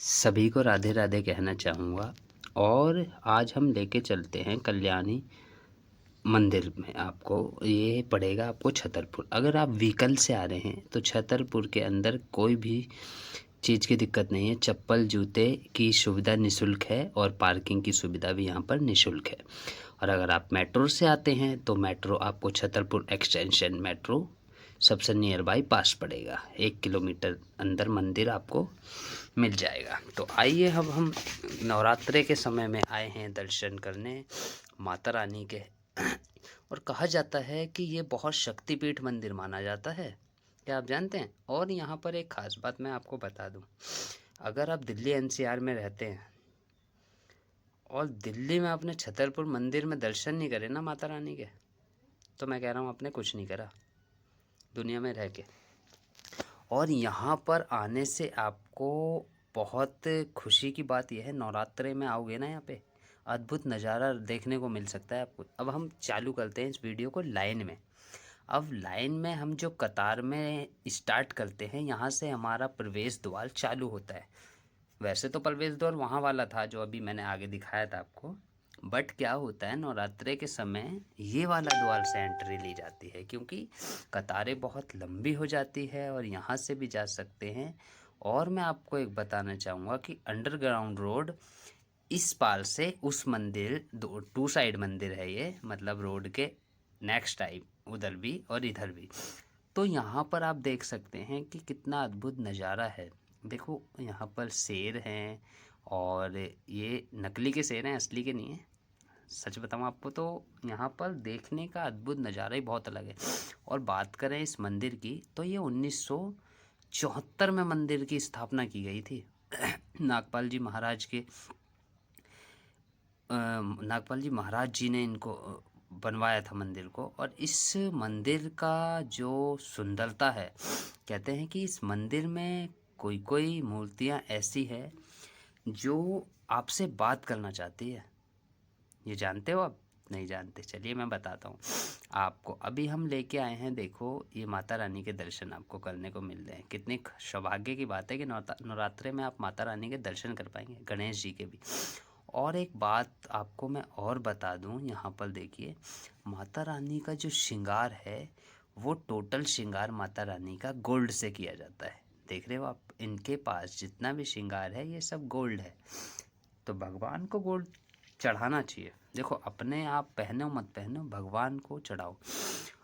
सभी को राधे राधे कहना चाहूँगा। और आज हम लेके चलते हैं कल्याणी मंदिर में। आपको ये पड़ेगा आपको छतरपुर। अगर आप व्हीकल से आ रहे हैं तो छतरपुर के अंदर कोई भी चीज़ की दिक्कत नहीं है। चप्पल जूते की सुविधा निःशुल्क है और पार्किंग की सुविधा भी यहाँ पर निःशुल्क है। और अगर आप मेट्रो से आते हैं तो मेट्रो आपको छतरपुर एक्सटेंशन मेट्रो सबसे नियर बाई पास पड़ेगा। 1 किलोमीटर अंदर मंदिर आपको मिल जाएगा। तो आइए अब हम नवरात्रे के समय में आए हैं दर्शन करने माता रानी के। और कहा जाता है कि ये बहुत शक्तिपीठ मंदिर माना जाता है। क्या आप जानते हैं? और यहाँ पर एक ख़ास बात मैं आपको बता दूँ। अगर आप दिल्ली एनसीआर में रहते हैं और दिल्ली में अपने छतरपुर मंदिर में दर्शन नहीं करें ना माता रानी के, तो मैं कह रहा हूँ आपने कुछ नहीं करा दुनिया में रह के। और यहाँ पर आने से आपको बहुत खुशी की बात यह है, नवरात्रे में आओगे ना यहाँ पे अद्भुत नज़ारा देखने को मिल सकता है आपको। अब हम चालू करते हैं इस वीडियो को लाइन में। अब लाइन में हम जो कतार में स्टार्ट करते हैं, यहाँ से हमारा प्रवेश द्वार चालू होता है। वैसे तो प्रवेश द्वार वहाँ वाला था जो अभी मैंने आगे दिखाया था आपको, बट क्या होता है नवरात्रे के समय ये वाला द्वार से एंट्री ली जाती है, क्योंकि कतारें बहुत लंबी हो जाती है और यहाँ से भी जा सकते हैं। और मैं आपको एक बताना चाहूँगा कि अंडरग्राउंड रोड इस पार से उस मंदिर, दो टू साइड मंदिर है ये, मतलब रोड के नेक्स्ट टाइम उधर भी और इधर भी। तो यहाँ पर आप देख सकते हैं कि कितना अद्भुत नज़ारा है। देखो यहाँ पर शेर हैं, और ये नकली के शेर हैं, असली के नहीं हैं। सच बताऊँ आपको तो यहाँ पर देखने का अद्भुत नज़ारा ही बहुत अलग है। और बात करें इस मंदिर की तो ये 1974 में मंदिर की स्थापना की गई थी। नागपाल जी महाराज के नागपाल जी महाराज जी ने इनको बनवाया था मंदिर को। और इस मंदिर का जो सुंदरता है, कहते हैं कि इस मंदिर में कोई कोई मूर्तियाँ ऐसी है जो आपसे बात करना चाहती है। ये जानते हो आप? नहीं जानते? चलिए मैं बताता हूँ आपको। अभी हम लेके आए हैं, देखो ये माता रानी के दर्शन आपको करने को मिल रहे हैं। कितनी सौभाग्य की बात है कि नवरात्रे में आप माता रानी के दर्शन कर पाएंगे, गणेश जी के भी। और एक बात आपको मैं और बता दूं, यहाँ पर देखिए माता रानी का जो श्रृंगार है वो टोटल श्रृंगार माता रानी का गोल्ड से किया जाता है। देख रहे हो आप, इनके पास जितना भी श्रृंगार है ये सब गोल्ड है। तो भगवान को गोल्ड चढ़ाना चाहिए। देखो अपने आप पहनो मत पहनो, भगवान को चढ़ाओ।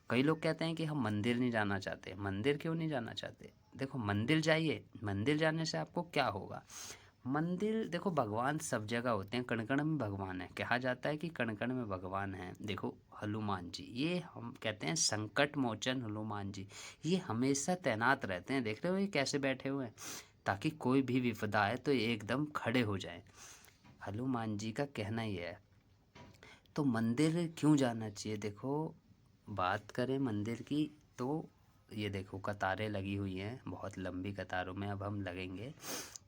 कई लोग कहते हैं कि हम मंदिर नहीं जाना चाहते। मंदिर क्यों नहीं जाना चाहते? देखो मंदिर जाइए, मंदिर जाने से आपको क्या होगा। मंदिर, देखो भगवान सब जगह होते हैं, कण कण में भगवान है। कहा जाता है कि कण कण में भगवान है। देखो हनुमान जी, ये हम कहते हैं संकट मोचन हनुमान जी, ये हमेशा तैनात रहते हैं। देख रहे हो ये कैसे बैठे हुए हैं, ताकि कोई भी विपदा आए तो ये एकदम खड़े हो जाएं। हनुमान जी का कहना ही है। तो मंदिर क्यों जाना चाहिए? देखो बात करें मंदिर की तो ये देखो कतारें लगी हुई हैं, बहुत लंबी कतारों में अब हम लगेंगे।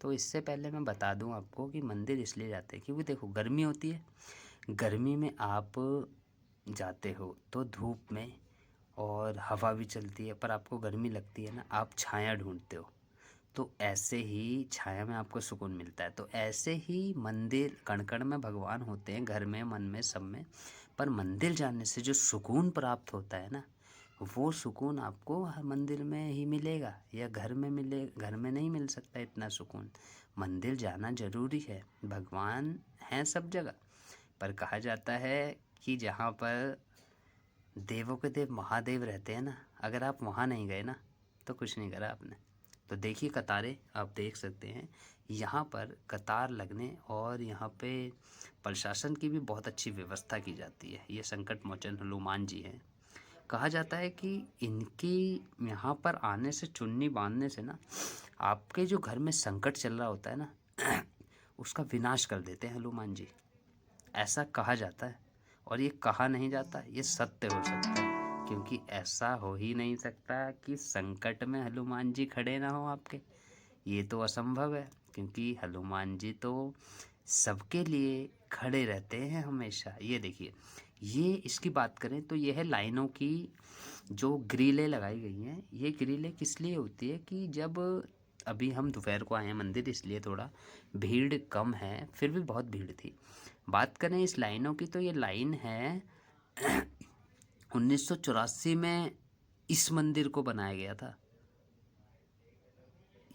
तो इससे पहले मैं बता दूं आपको कि मंदिर इसलिए जाते हैं क्योंकि देखो गर्मी होती है। गर्मी में आप जाते हो तो धूप में, और हवा भी चलती है पर आपको गर्मी लगती है ना, आप छाया ढूंढते हो। तो ऐसे ही छाया में आपको सुकून मिलता है। तो ऐसे ही मंदिर, कण कण में भगवान होते हैं, घर में, मन में, सब में। पर मंदिर जाने से जो सुकून प्राप्त होता है ना, वो सुकून आपको हर मंदिर में ही मिलेगा, या घर में मिले, घर में नहीं मिल सकता इतना सुकून। मंदिर जाना जरूरी है। भगवान हैं सब जगह, पर कहा जाता है कि जहाँ पर देवों के देव महादेव रहते हैं ना, अगर आप वहाँ नहीं गए ना तो कुछ नहीं करा आपने। तो देखिए कतारें आप देख सकते हैं, यहाँ पर कतार लगने, और यहाँ पे प्रशासन की भी बहुत अच्छी व्यवस्था की जाती है। ये संकट मोचन हनुमान जी हैं। कहा जाता है कि इनकी यहाँ पर आने से, चुन्नी बांधने से ना, आपके जो घर में संकट चल रहा होता है ना उसका विनाश कर देते हैं हनुमान जी। ऐसा कहा जाता है। और ये कहा नहीं जाता, ये सत्य हो सकता है, क्योंकि ऐसा हो ही नहीं सकता कि संकट में हनुमान जी खड़े ना हो आपके। ये तो असंभव है, क्योंकि हनुमान जी तो सबके लिए खड़े रहते हैं हमेशा। ये देखिए, ये इसकी बात करें तो यह है लाइनों की जो ग्रिलें लगाई गई हैं। ये ग्रिलें किस लिए होती है कि जब अभी हम दोपहर को आए हैं मंदिर, इसलिए थोड़ा भीड़ कम है, फिर भी बहुत भीड़ थी। बात करें इस लाइनों की तो ये लाइन है 1984 में इस मंदिर को बनाया गया था,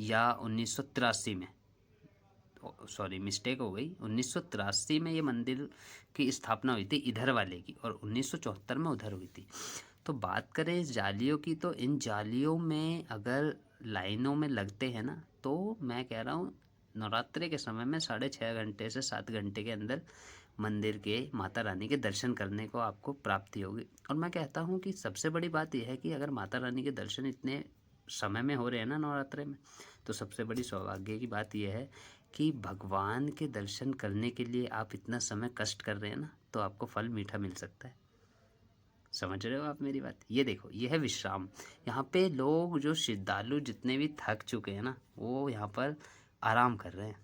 या 1983 में, सॉरी मिस्टेक हो गई, 1983 में ये मंदिर की स्थापना हुई थी इधर वाले की, और 1974 में उधर हुई थी। तो बात करें इस जालियों की, तो इन जालियों में अगर लाइनों में लगते हैं ना, तो मैं कह रहा हूँ नवरात्रि के समय में 6.5 घंटे से 7 घंटे के अंदर मंदिर के माता रानी के दर्शन करने को आपको प्राप्ति होगी। और मैं कहता हूँ कि सबसे बड़ी बात यह है कि अगर माता रानी के दर्शन इतने समय में हो रहे हैं ना नवरात्रि में, तो सबसे बड़ी सौभाग्य की बात यह है कि भगवान के दर्शन करने के लिए आप इतना समय कष्ट कर रहे हैं ना, तो आपको फल मीठा मिल सकता है। समझ रहे हो आप मेरी बात? ये देखो, ये है विश्राम। यहाँ पे लोग जो श्रद्धालु जितने भी थक चुके हैं ना, वो यहाँ पर आराम कर रहे हैं,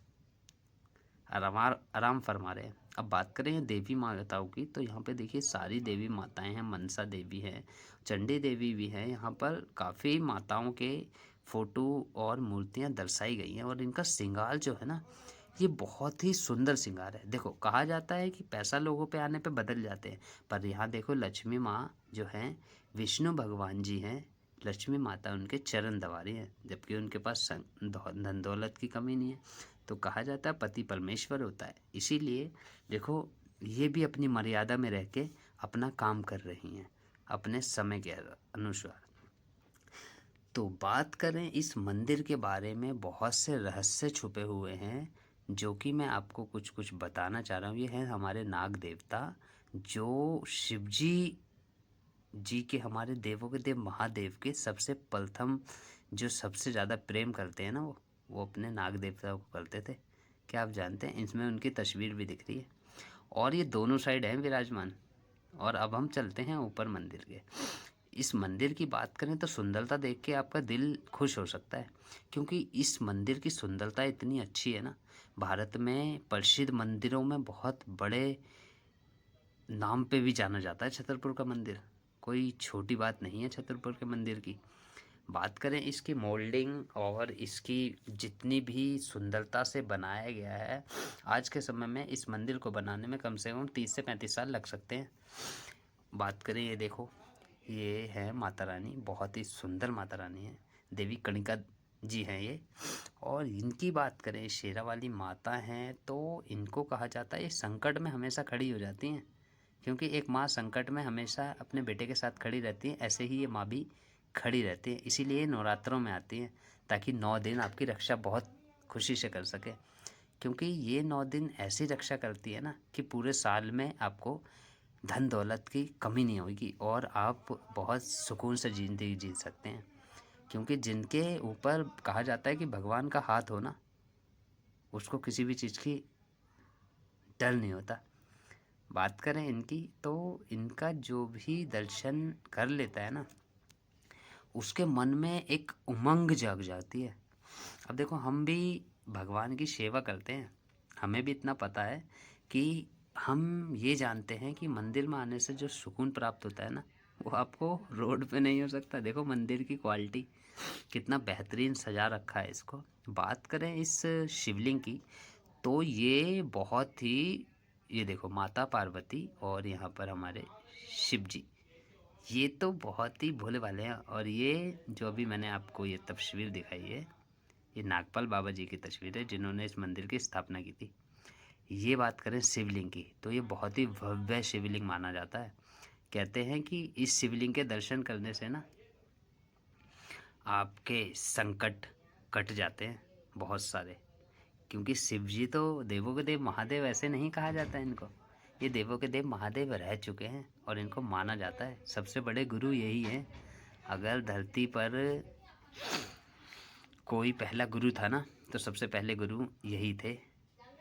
आराम फरमा रहे हैं। अब बात करें ये देवी माताओं की, तो यहाँ पे देखिए सारी देवी माताएं हैं, मनसा देवी है, चंडी देवी भी है। यहाँ पर काफ़ी माताओं के फोटो और मूर्तियाँ दर्शाई गई हैं, और इनका श्रृंगार जो है ना, ये बहुत ही सुंदर श्रृंगार है। देखो, कहा जाता है कि पैसा लोगों पे आने पे बदल जाते हैं, पर यहाँ देखो लक्ष्मी माँ जो हैं, विष्णु भगवान जी हैं, लक्ष्मी माता उनके चरण दबा रही हैं, जबकि उनके पास धन दौलत की कमी नहीं है। तो कहा जाता है पति परमेश्वर होता है, इसीलिए देखो ये भी अपनी मर्यादा में रह के अपना काम कर रही हैं अपने समय के अनुसार। तो बात करें इस मंदिर के बारे में, बहुत से रहस्य छुपे हुए हैं जो कि मैं आपको कुछ कुछ बताना चाह रहा हूँ। ये हैं हमारे नाग देवता, जो शिवजी जी के, हमारे देवों के देव महादेव के सबसे प्रथम जो सबसे ज़्यादा प्रेम करते हैं ना, वो अपने नाग देवता को करते थे। क्या आप जानते हैं? इसमें उनकी तस्वीर भी दिख रही है, और ये दोनों साइड हैं विराजमान। और अब हम चलते हैं ऊपर मंदिर के। इस मंदिर की बात करें तो सुंदरता देख के आपका दिल खुश हो सकता है, क्योंकि इस मंदिर की सुंदरता इतनी अच्छी है ना। भारत में प्रसिद्ध मंदिरों में बहुत बड़े नाम पे भी जाना जाता है छतरपुर का मंदिर, कोई छोटी बात नहीं है छतरपुर के मंदिर की। बात करें इसकी मोल्डिंग और इसकी जितनी भी सुंदरता से बनाया गया है, आज के समय में इस मंदिर को बनाने में कम से कम 30 से 35 साल लग सकते हैं। बात करें, ये देखो, ये है माता रानी, बहुत ही सुंदर माता रानी है, देवी कणिका जी हैं ये। और इनकी बात करें, शेरा वाली माता हैं, तो इनको कहा जाता है ये संकट में हमेशा खड़ी हो जाती हैं, क्योंकि एक माँ संकट में हमेशा अपने बेटे के साथ खड़ी रहती है, ऐसे ही ये माँ भी खड़ी रहती है। इसीलिए नवरात्रों में आती हैं, ताकि 9 दिन आपकी रक्षा बहुत खुशी से कर सके, क्योंकि ये 9 दिन ऐसी रक्षा करती है ना कि पूरे साल में आपको धन दौलत की कमी नहीं होगी, और आप बहुत सुकून से ज़िंदगी जी सकते हैं। क्योंकि जिनके ऊपर कहा जाता है कि भगवान का हाथ हो ना, उसको किसी भी चीज़ की डर नहीं होता। बात करें इनकी, तो इनका जो भी दर्शन कर लेता है ना, उसके मन में एक उमंग जाग जाती है। अब देखो, हम भी भगवान की सेवा करते हैं, हमें भी इतना पता है कि हम ये जानते हैं कि मंदिर में आने से जो सुकून प्राप्त होता है ना, वो आपको रोड पे नहीं हो सकता। देखो मंदिर की क्वालिटी कितना बेहतरीन सजा रखा है इसको। बात करें इस शिवलिंग की, तो ये बहुत ही, ये देखो माता पार्वती और यहाँ पर हमारे शिव जी, ये तो बहुत ही भोले वाले हैं। और ये जो अभी मैंने आपको ये तस्वीर दिखाई है, ये नागपाल बाबा जी की तस्वीर है, जिन्होंने इस मंदिर की स्थापना की थी। ये बात करें शिवलिंग की, तो ये बहुत ही भव्य शिवलिंग माना जाता है। कहते हैं कि इस शिवलिंग के दर्शन करने से ना आपके संकट कट जाते हैं बहुत सारे, क्योंकि शिव जी तो देवों के देव महादेव ऐसे नहीं कहा जाता है इनको, ये देवों के देव महादेव रह चुके हैं, और इनको माना जाता है सबसे बड़े गुरु यही हैं। अगर धरती पर कोई पहला गुरु था ना, तो सबसे पहले गुरु यही थे,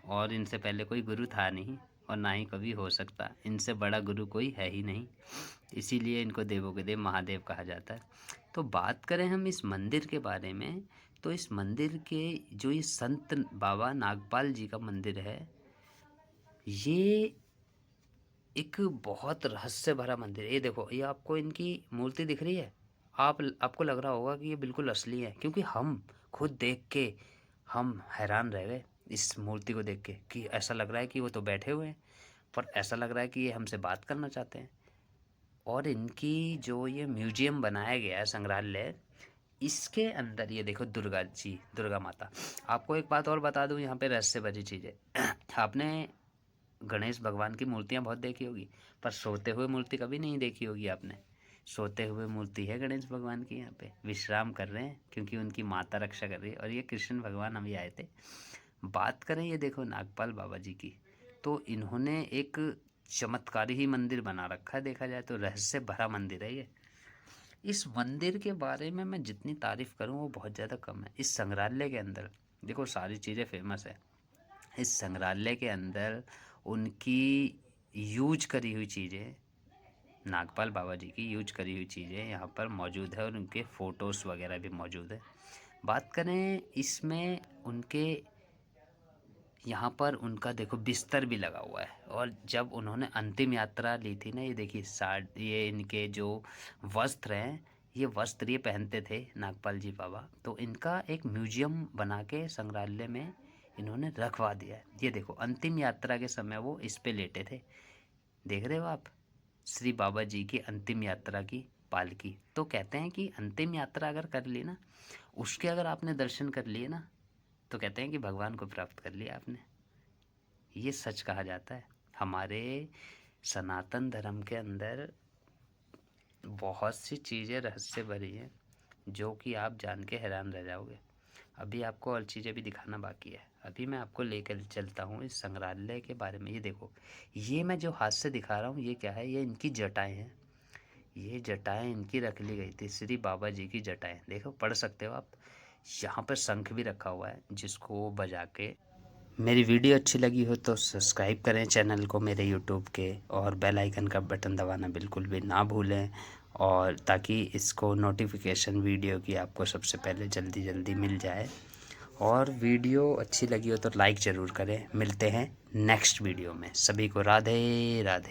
और इनसे पहले कोई गुरु था नहीं, और ना ही कभी हो सकता। इनसे बड़ा गुरु कोई है ही नहीं, इसीलिए इनको देवों के देव महादेव कहा जाता है। तो बात करें हम इस मंदिर के बारे में, तो इस मंदिर के जो ये संत बाबा नागपाल जी का मंदिर है, ये एक बहुत रहस्य भरा मंदिर है। ये देखो, ये आपको इनकी मूर्ति दिख रही है, आपको लग रहा होगा कि ये बिल्कुल असली है, क्योंकि हम खुद देख के हम हैरान रह गए इस मूर्ति को देख के कि ऐसा लग रहा है कि वो तो बैठे हुए हैं, पर ऐसा लग रहा है कि ये हमसे बात करना चाहते हैं। और इनकी जो ये म्यूजियम बनाया गया है, संग्रहालय, इसके अंदर ये देखो दुर्गा जी, दुर्गा माता। आपको एक बात और बता दूं, यहाँ पे रहस्य भरी चीज़ है। आपने गणेश भगवान की मूर्तियाँ बहुत देखी होगी, पर सोते हुए मूर्ति कभी नहीं देखी होगी आपने। सोते हुए मूर्ति है गणेश भगवान की, यहाँ पे विश्राम कर रहे हैं क्योंकि उनकी माता रक्षा कर रही है। और ये कृष्ण भगवान अभी आए थे। बात करें ये देखो नागपाल बाबा जी की, तो इन्होंने एक चमत्कारी ही मंदिर बना रखा है। देखा जाए तो रहस्य भरा मंदिर है ये। इस मंदिर के बारे में मैं जितनी तारीफ़ करूं वो बहुत ज़्यादा कम है। इस संग्रहालय के अंदर देखो सारी चीज़ें फेमस है। इस संग्रहालय के अंदर उनकी यूज करी हुई चीज़ें, नागपाल बाबा जी की यूज करी हुई चीज़ें यहाँ पर मौजूद है और उनके फ़ोटोज़ वगैरह भी मौजूद है। बात करें इसमें उनके, यहाँ पर उनका देखो बिस्तर भी लगा हुआ है। और जब उन्होंने अंतिम यात्रा ली थी ना, ये देखिए ये इनके जो वस्त्र हैं, ये वस्त्र ये पहनते थे नागपाल जी बाबा, तो इनका एक म्यूजियम बना के संग्रहालय में इन्होंने रखवा दिया है। ये देखो अंतिम यात्रा के समय वो इस पे लेटे थे, देख रहे हो आप, श्री बाबा जी की अंतिम यात्रा की पालकी। तो कहते हैं कि अंतिम यात्रा अगर कर ली ना, उसके अगर आपने दर्शन कर लिए ना, तो कहते हैं कि भगवान को प्राप्त कर लिया आपने। ये सच कहा जाता है। हमारे सनातन धर्म के अंदर बहुत सी चीज़ें रहस्य भरी हैं जो कि आप जान के हैरान रह जाओगे। अभी आपको और चीज़ें भी दिखाना बाकी है। अभी मैं आपको लेकर चलता हूँ इस संग्रहालय के बारे में। ये देखो, ये मैं जो हाथ से दिखा रहा हूँ ये क्या है, ये इनकी जटाएँ हैं। ये जटाएँ इनकी रख ली गई थी, श्री बाबा जी की जटाएँ। देखो पढ़ सकते हो आप। यहाँ पर शंख भी रखा हुआ है जिसको बजा के। मेरी वीडियो अच्छी लगी हो तो सब्सक्राइब करें चैनल को मेरे यूट्यूब के, और बेल आइकन का बटन दबाना बिल्कुल भी ना भूलें, और ताकि इसको नोटिफिकेशन वीडियो की आपको सबसे पहले जल्दी जल्दी मिल जाए। और वीडियो अच्छी लगी हो तो लाइक ज़रूर करें। मिलते हैं नेक्स्ट वीडियो में। सभी को राधे राधे।